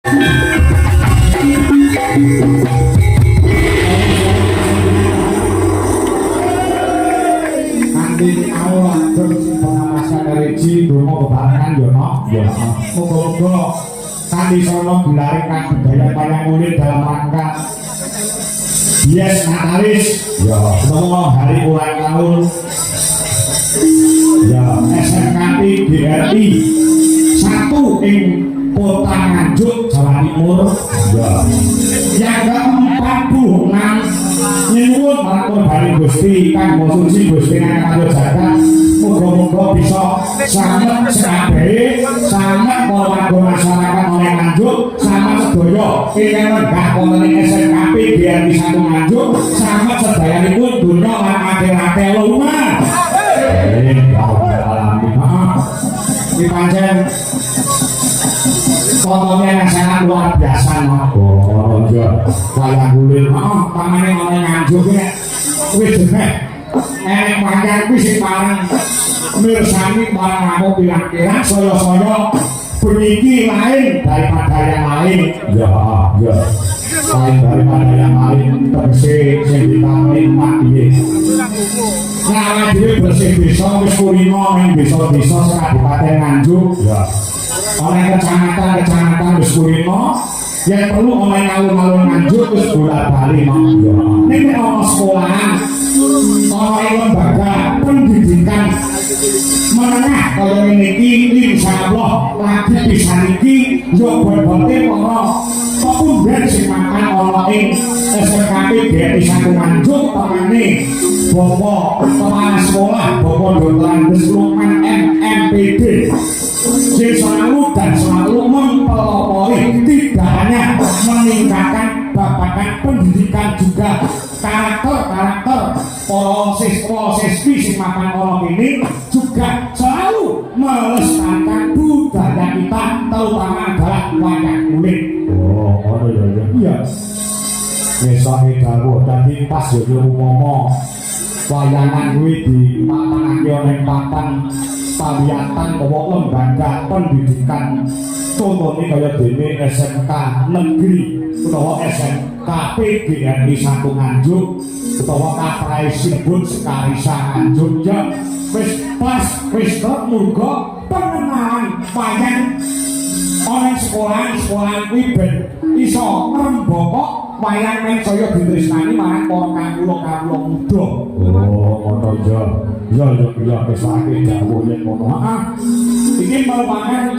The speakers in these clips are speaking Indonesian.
Kanthi Allah terus pengawasan religi donga bebarengan yo no. Ya. Muga-muga kanthi sono gulare kabudayan paling unik dalam rangka Yes Natalis. Ya, semua hari ulang tahun. Ya, SMKP GRI 1 ing Kota Nganjuk, Jawa Timur. Ya. Yang ke-46 nyuwun matur bali Gusti kang konsumsi Gusti kang kanggo jagat. Muga-muga bisa slamet sekabehe, slamet para masyarakat oleh Nganjuk, slamet sedaya ingkang lenggah wonten ing SMKP GRI 1 Nganjuk, slamet sedayanipun donya lan akhirat lumah. Ini pancen fotonya yang sangat luar biasa oh iya kayak kulit tangannya oleh Nganjuk ya wis jeneh enek panjang kuwi sing parang mirsani barang aku pirang-pirang saya bunyi lain daripada yang lain ya lain daripada yang lain tegese sing ditarik iki nah dhewe bersih desa wis kulino ning desa-desa Kabupaten Nganjuk ya oleh kecamatan wis kulino yang perlu oleh alun-alun Nganjuk wis bolak-balik ning ana sekolahan ana lembaga pendidikan menengah kaya niki insyaallah lagi bisa niki yo bote para pepundhen sing makan ana ing SMKP GRI 1 Nganjuk pamane Bapak Kepala Sekolah Bapak Dr. Andes Lukman MMPD sing selalu dan selalu mempelopori tidak hanya meningkatkan babagan pendidikan juga karakter para siswa-siswi sing makan ana kene juga selalu melestarikan budaya kita terutama adalah wayang kulit. Oh, ngono ya. Iya. Besok dawuh dadi pas yo umpama wayangan kuwi dipapanake ana ing papan pawiyatan utawa lembaga pendidikan contohnya kaya dene SMK Negeri utawa SMKP GRI 1 Nganjuk utawa Kapraisipun Sekarisa Nganjuk ya wis pas wis muga pengenalan wayang ana sekolah kuwi ben iso ngrembaka wayang men saya ditresnani marang para kawula muda. Oh, ngono ya. Ya wis akeh dawuh yen ngono. Iki merupakan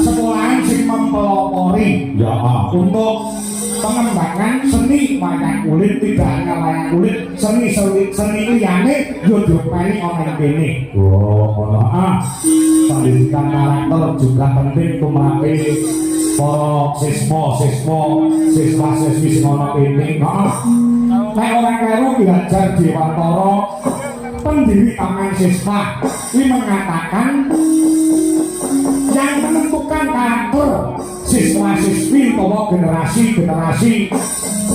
sekolahan sing mempelopori ya untuk pengembangan seni wayang kulit tidak hanya wayang kulit seni liyane yo diopeni ana kene. Oh, ngono. Pendidikan karakter juga penting tumrapé para siswa-siswi sing ana kene. Nek ora karo belajar Dewantara pendiri Taman Siswa ini mengatakan yang menentukan karakter siswa-siswi utawa generasi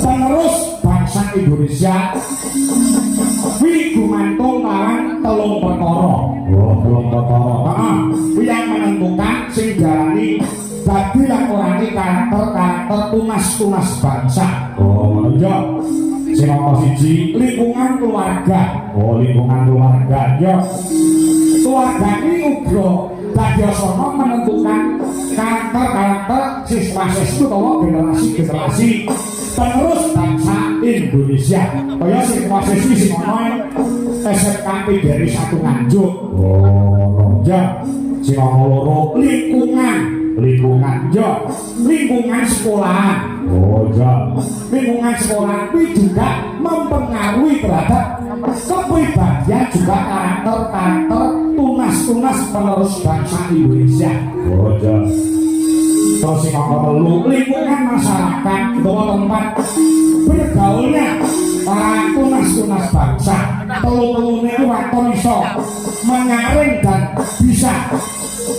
penerus bangsa Indonesia kuwi gumantung marang telung perkara. Telung perkara. Kuwi yang menentukan sing diarani dadi laporane karakter tunas bangsa. Oh, iya. Sing nomor 1 lingkungan keluarga. Oh, lingkungan keluarga. Ya. Keluarga ini uga dadi asana menentukan karakter siswa-siswi utawa generasi penerus bangsa Indonesia. Kaya siswa-siswi sing ana SMKP GRI 1 Nganjuk. Oh, ya. Sing nomor 2 lingkungan sekolahan. Oh ya, lingkungan sekolah itu juga mempengaruhi terhadap kepribadian juga karakter tunas penerus bangsa Indonesia. Oh ya. Terus yang nomor 3 lingkungan masyarakat bahwa tempat bergaulnya para tunas bangsa. Telu-telune waton iso menyaring dan bisa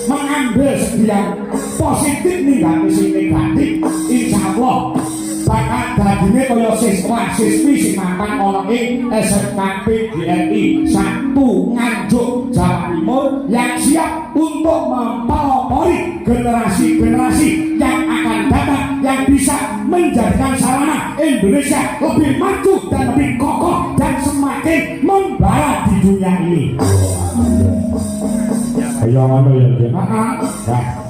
mengambil segi yang positif ninggalke sing negatif. Insyaallah bakal dadine kaya siswa-siswi sing mapan ana ing SMKP GRI 1 Nganjuk Jawa Timur yang siap untuk mempelopori generasi yang akan datang yang bisa menjadikan sarana Indonesia lebih maju dan lebih kokoh dan semakin membara di dunia ini. Ayo ngono ya, Mas.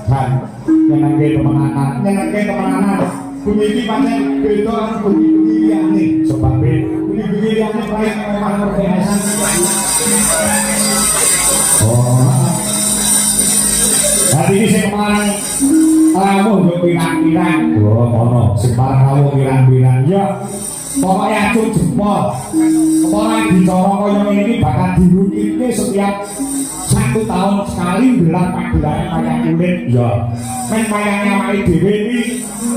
Kan nyenengke temenanan. Bumi iki pancen beda karo bumi liyane. Sebab bumi liyane bae karo kehasan. Tapi ini sing kemarin rawuh yo pirang-pirang. Oh, ngono. Sing parang rawuh pirang-pirang. Ya, pokoknya acung jempol. Kepala bicara kaya ngene iki bakal dirunike setiap 1 tahun sekali gelar pagelaran wayang kulit. Ya. Men wayangnya awake dhewe iki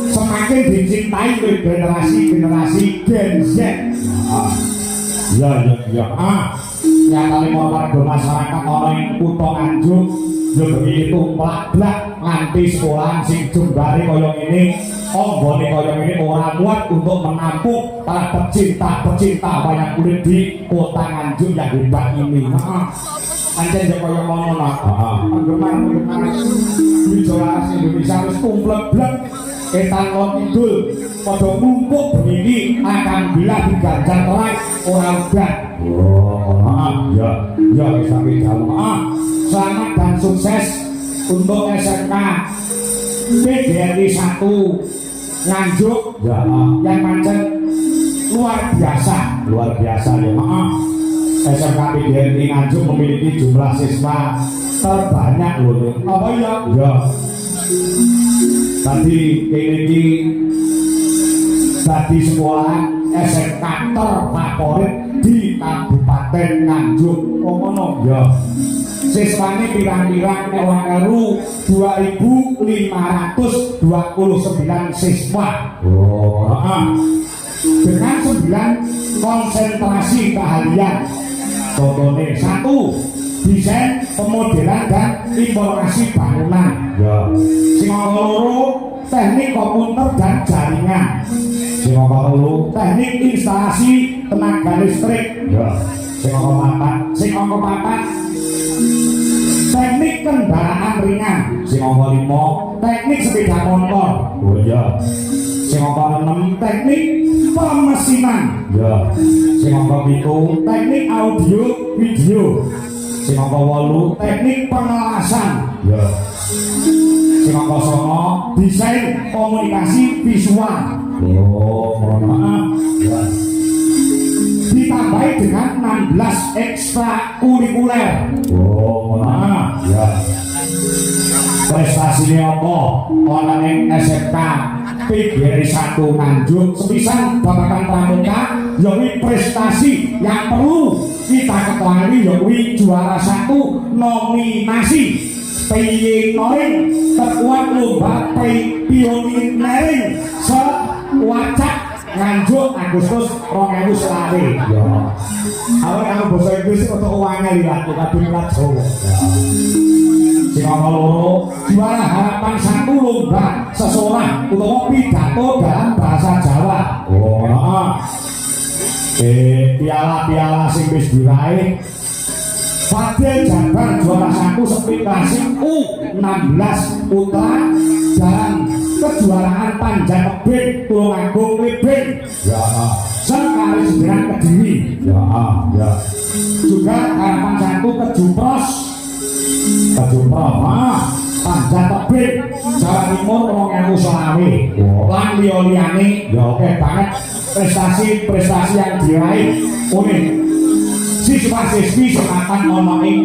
semakin dicintai oleh generasi Gen Z. Ya. Nyatane warga masyarakat ana ing kutha Nganjuk yo begitu plak-plak nganti sekolahan sing jembare kaya ngene, ombone kaya ngene ora muat untuk menampung para pecinta wayang kulit di kota Nganjuk yang hebat ini. Pancen yo kaya ngono lah. Penggemar bicara Indonesia wis kumplek-blek etan kon kidul padha ngumpuk begini akan bila diganjar terang ora udan. Ya wis sampe dalem. Selamat dan sukses untuk SMK PGRI 1 Nganjuk yang pancen luar biasa ya. SMK PGRI Nganjuk memiliki jumlah siswa terbanyak loh. Apa ya? Ya. Tadi ini tadi sekolah SMK terfavorit di Kabupaten Nganjuk. Oh ngono ya. Siswanya pirang-pirang ewu 2.529 siswa. Dengan 9 konsentrasi keahlian. Contohnya 1 desain, pemodelan dan informasi bangunan. Sing loro teknik komputer dan jaringan. Sing loro teknik instalasi tenaga listrik. Sing papat teknik kendaraan ringan. Sing 5 teknik sepeda motor. Sing 6 teknik pemesinan. Sing 7 teknik audio video. Sing 8 teknik pengelasan. Sing 9 desain komunikasi visual. Ditambahi dengan 16 ekstrakurikuler. Prestasinya apa? Orang yang SMK PGRI 1 Nganjuk sepisan babakan pramuka yawi prestasi yang perlu kita ketahui yawi juara 1 nominasi pioneering terkuat lomba pioneering sewacak Nganjuk Agustus 2020. Awal bahasa Inggris untuk uangnya lihat tapi lihat Jawa. Loro juara harapan 1 lomba seseorang utawa pidato dalam bahasa Jawa. Piala sing wis diraih Fadil Jabar juara 1 sepitasi U16 putra dan kejuaraan panjat tebing Tulungagung Libing sekali 9 Kediri. Juga harapan 1 Kejupros panjat tebing Jawa Timur 2020. Lan liyane ya oke banget prestasi yang diraih oleh siswa-siswi seangkatan ana ing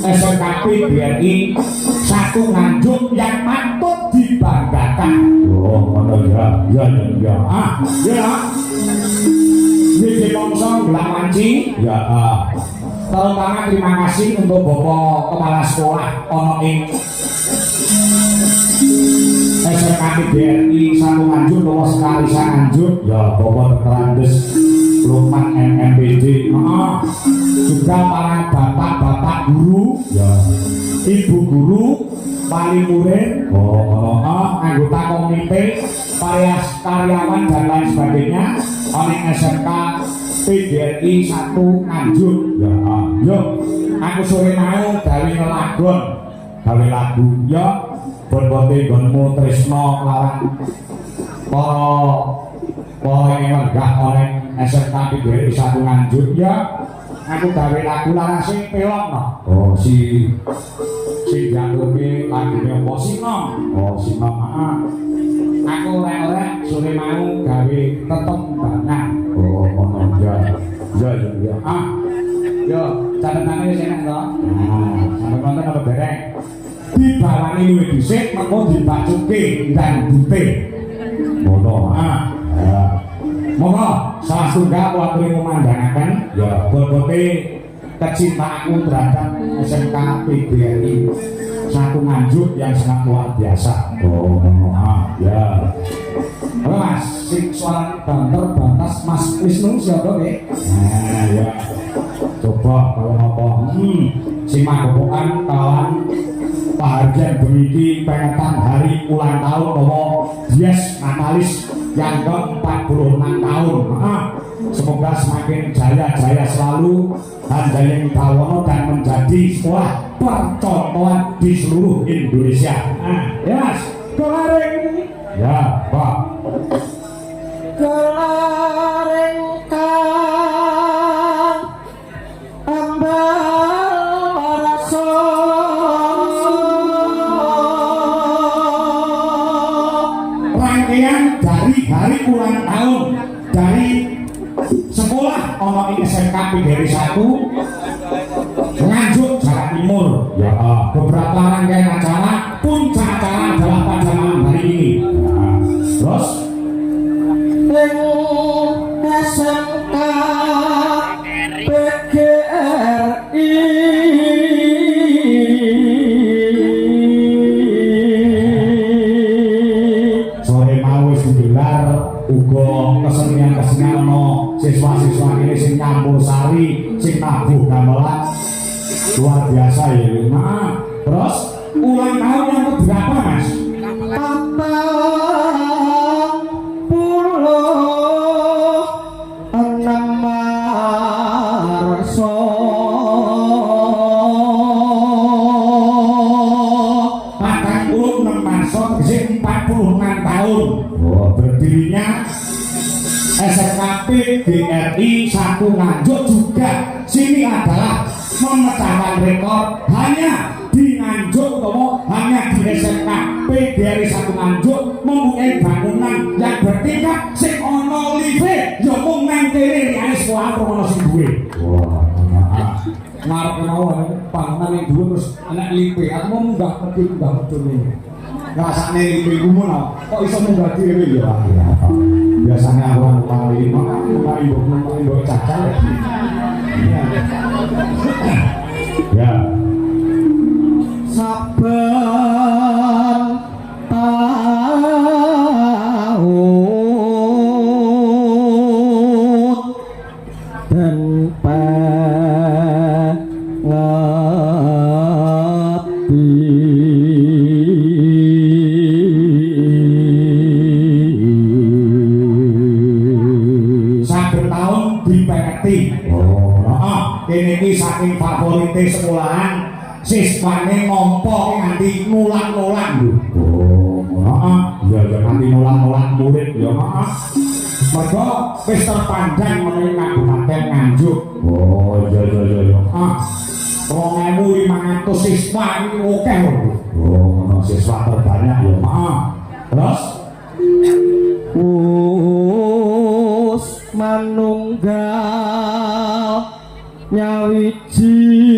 SMK PGRI 1 Nganjuk yang patut dibanggakan. Ngono ya. Niki mongso Glamanci. Terutama terima kasih untuk Bapak Kepala Sekolah ana ing SMK PGRI 1 Nganjuk utawa sekali Nganjuk ya Bapak Terandes Lukman MMPD. Juga para bapak-bapak guru, ibu guru, wali murid, anggota komite, para karyawan dan lain sebagainya oleh SMK PGRI 1 Nganjuk. Yuk, aku sore mau dari lagu ya bon-bote gonmu tresno lawan para enggak oleh SMK Pideri satu Nganjuk ya aku gawe lagu larang sing pelok no. Oh si jatuhke lagune apa Sinom. Oh Sinom aku oleh sore mau gawe tetembangan. Oh ngono ya. Ya. Yo catetane wis enak to. Sampai nonton apa dereng. Dibawani luwih dhisik mengko dibacuke dan bute. Ngono. Monggo salah setunggal waktu memandangkan ya bobote kecintaanku terhadap SMK PGRI satu Nganjuk yang sangat luar biasa. Oh, ya. Halo Mas, sing suara banter bantas Mas Wisnu siapa nggih? Nah, ya. Coba kalau apa? Si magepokan kawan Paharjan Demiki pengetan hari ulang tahun nomo Dies Natalis yang ke-46 tahun. Semoga semakin jaya-jaya selalu dan jaya Tawono dan menjadi sekolah percontohan di seluruh Indonesia. Ya Mas, kelaring. Ya Pak. Kelaring kang ambal rasa rangkaian dari hari ulang tahun dari sekolah ono ing SMK Pideri 1 Nganjuk Jawa Timur. Ya, beberapa rangkaian acara, puncak acara adalah pada malam hari ini. Terus SMK PGRI sore mau wis digelar uga kesenian-kesenian ono siswa-siswa ini sing campur sari, sing nabuh gamelan luar biasa ya. Terus ulang tahun yang keberapa Mas? 46 Marso 46 Marso 46 tahun. Oh, berdirinya SMK PGRI 1 Nganjuk juga sini adalah memecahkan rekor hanya di Nganjuk atau hanya di SMK PGRI 1 Nganjuk mempunyai bangunan yang bertingkat sing ono live ya mung nang kene liyane sekolah ono sing duwe. Wah, ngarep mau bangunan yang duwe terus anak live aku mau munggah medun ini. Rasane live iku mono kok iso munggah dhewe ya. Biasanya orang ini mari mbok cacal. Ya. Saben tahun dan ini saking favorite sekolahan siswane ngompo nganti nulang-nulang lho. Oh, iya nganti nulang-nulang murid ya maaf. Mergo wis terpanjang menawi Kabupaten Nganjuk. Oh, iya. 2500 siswa iki akeh lho. Oh, ngono siswa terbanyak ya maaf. Terus manunggal nyawiji